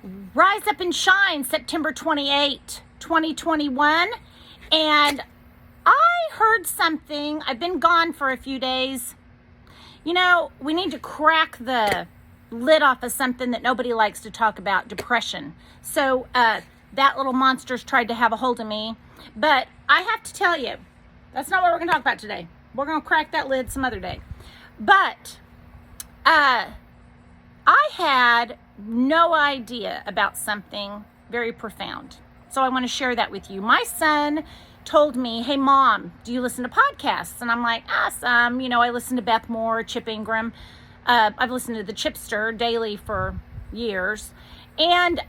Rise Up and Shine, September 28, 2021. And I heard something. I've been gone for a few days. You know, we need to crack the lid off of something that nobody likes to talk about, depression. So that little monster's tried to have a hold of me. But I have to tell you, that's not what we're going to talk about today. We're going to crack that lid some other day. But I had no idea about something very profound. So I want to share that with you. My son told me, hey, Mom, do you listen to podcasts? And I'm like, some. You know, I listen to Beth Moore, Chip Ingram. I've listened to the Chipster daily for years. And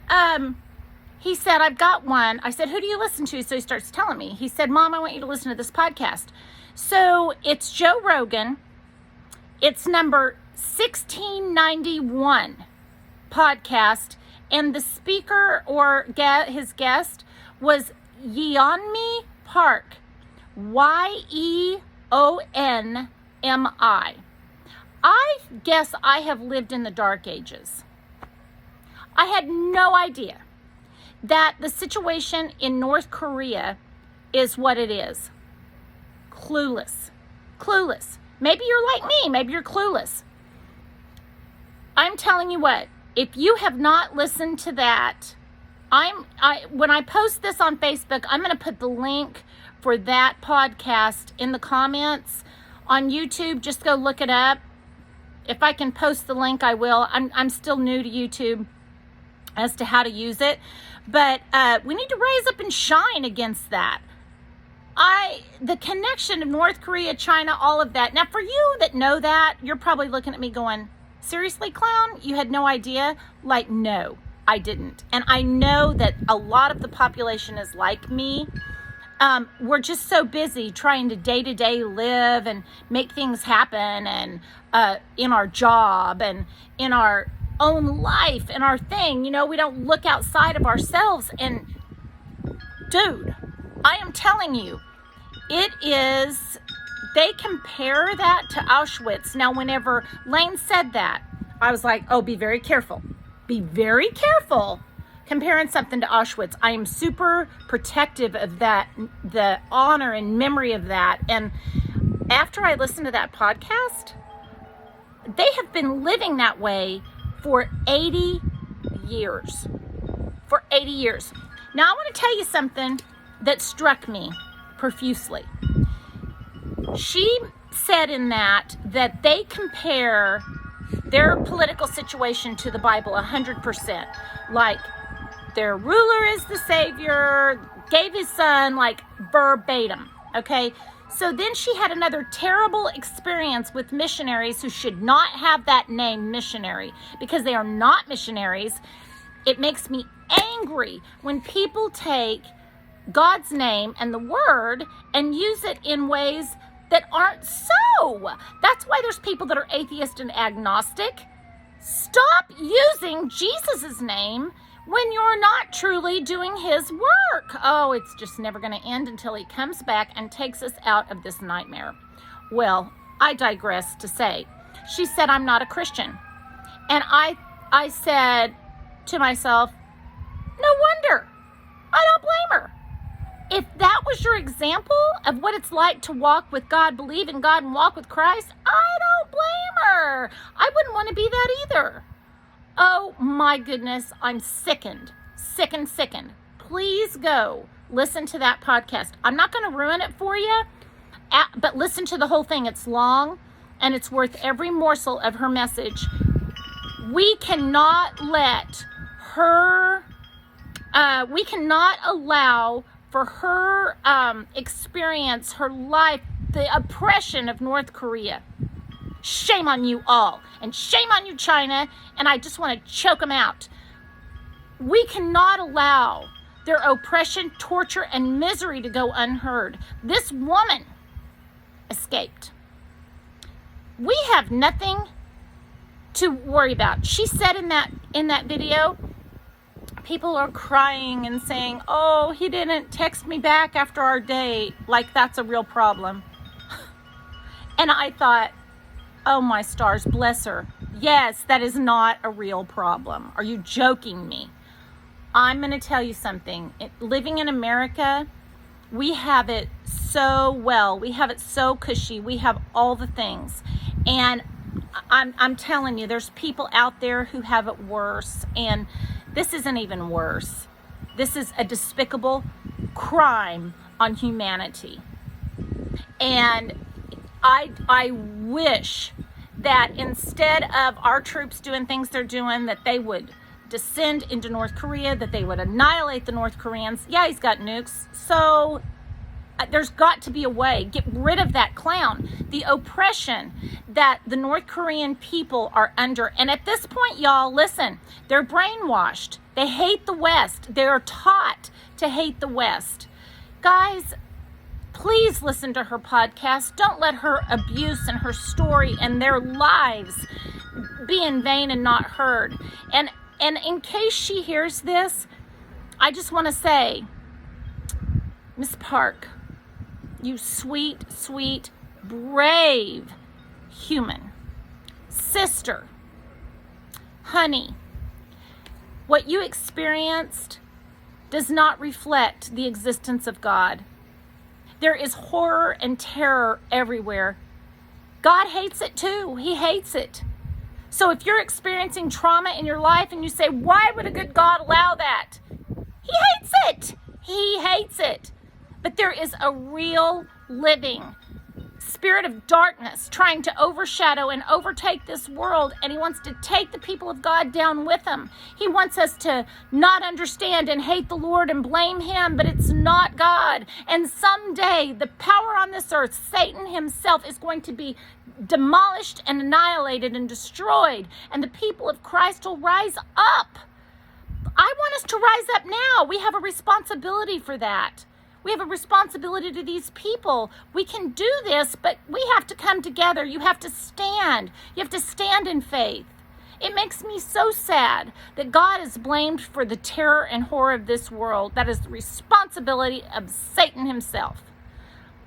he said, I've got one. I said, who do you listen to? So he starts telling me. He said, Mom, I want you to listen to this podcast. So it's Joe Rogan. It's number 1691 podcast. And the speaker or his guest was Yeonmi Park. Yeonmi. I guess I have lived in the dark ages. I had no idea that the situation in North Korea is what it is. Clueless. Maybe you're like me. Maybe you're clueless. I'm telling you what, if you have not listened to that, when I post this on Facebook, I'm going to put the link for that podcast in the comments on YouTube. Just go look it up. If I can post the link, I will. I'm still new to YouTube as to how to use it. But we need to rise up and shine against that. The connection of North Korea, China, all of that. Now, for you that know that, you're probably looking at me going, seriously, clown? You had no idea? Like, no, I didn't. And I know that a lot of the population is like me. We're just so busy trying to day-to-day live and make things happen, and in our job and in our own life and our thing. You know, we don't look outside of ourselves. And dude, I am telling you, it is, they compare that to Auschwitz. Now, whenever Lane said that, I was like, oh, be very careful. Be very careful comparing something to Auschwitz. I am super protective of that, the honor and memory of that. And after I listened to that podcast, they have been living that way for 80 years. For 80 years. Now, I want to tell you something that struck me profusely. She said in that they compare their political situation to the Bible 100%. Like, their ruler is the Savior, gave his son, like, verbatim, okay? So then she had another terrible experience with missionaries who should not have that name, missionary, because they are not missionaries. It makes me angry when people take God's name and the word and use it in ways that aren't so. That's why there's people that are atheist and agnostic. Stop using Jesus's name when you're not truly doing his work. Oh, it's just never going to end until he comes back and takes us out of this nightmare. Well, I digress to say, she said, I'm not a Christian. And I said to myself, no wonder. I don't blame her. If that was your example of what it's like to walk with God, believe in God, and walk with Christ, I don't blame her. I wouldn't want to be that either. Oh my goodness, I'm sickened. Please go listen to that podcast. I'm not going to ruin it for you, but listen to the whole thing. It's long, and it's worth every morsel of her message. We cannot let her, we cannot allow for her experience, her life, the oppression of North Korea. Shame on you all, and shame on you, China, and I just want to choke them out. We cannot allow their oppression, torture, and misery to go unheard. This woman escaped. We have nothing to worry about. She said in that video, people are crying and saying, oh, he didn't text me back after our date, like that's a real problem. And I thought, oh my stars, bless her. Yes, that is not a real problem. Are you joking me? I'm going to tell you something. Living in America, we have it so well. We have it so cushy. We have all the things. And I'm telling you, there's people out there who have it worse. And this isn't even worse. This is a despicable crime on humanity. And I wish that instead of our troops doing things they're doing, that they would descend into North Korea, that they would annihilate the North Koreans. Yeah, he's got nukes. So there's got to be a way. Get rid of that clown. The oppression that the North Korean people are under. And at this point, y'all, listen, they're brainwashed. They hate the West. They're taught to hate the West. Guys, please listen to her podcast. Don't let her abuse and her story and their lives be in vain and not heard. And in case she hears this, I just want to say, Miss Park, you sweet, sweet, brave human, sister, honey, what you experienced does not reflect the existence of God. There is horror and terror everywhere. God hates it too. He hates it. So if you're experiencing trauma in your life and you say, why would a good God allow that? He hates it. He hates it. But there is a real living spirit of darkness trying to overshadow and overtake this world, and he wants to take the people of God down with him. He wants us to not understand and hate the Lord and blame him, but it's not God. And someday the power on this earth, Satan himself, is going to be demolished and annihilated and destroyed, and the people of Christ will rise up. I want us to rise up now. We have a responsibility for that. We have a responsibility to these people. We can do this, but we have to come together. You have to stand. You have to stand in faith. It makes me so sad that God is blamed for the terror and horror of this world. That is the responsibility of Satan himself.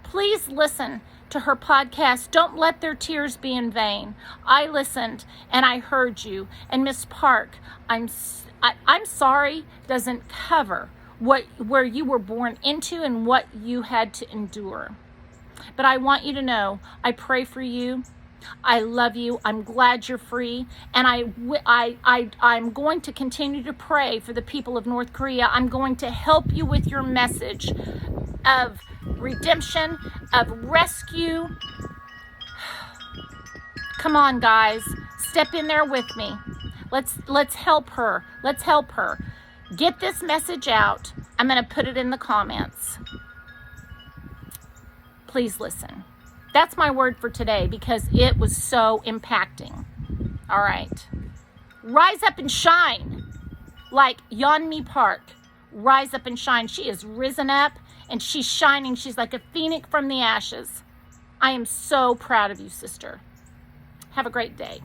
Please listen to her podcast. Don't let their tears be in vain. I listened and I heard you. And Miss Park, I'm sorry doesn't cover where you were born into and what you had to endure. But I want you to know, I pray for you. I love you. I'm glad you're free. And I'm going to continue to pray for the people of North Korea. I'm going to help you with your message of redemption, of rescue. Come on, guys. Step in there with me. Let's help her. Let's help her. Get this message out. I'm going to put it in the comments. Please listen. That's my word for today because it was so impacting. All right. Rise up and shine like Yeonmi Park. Rise up and shine. She has risen up and she's shining. She's like a phoenix from the ashes. I am so proud of you, sister. Have a great day.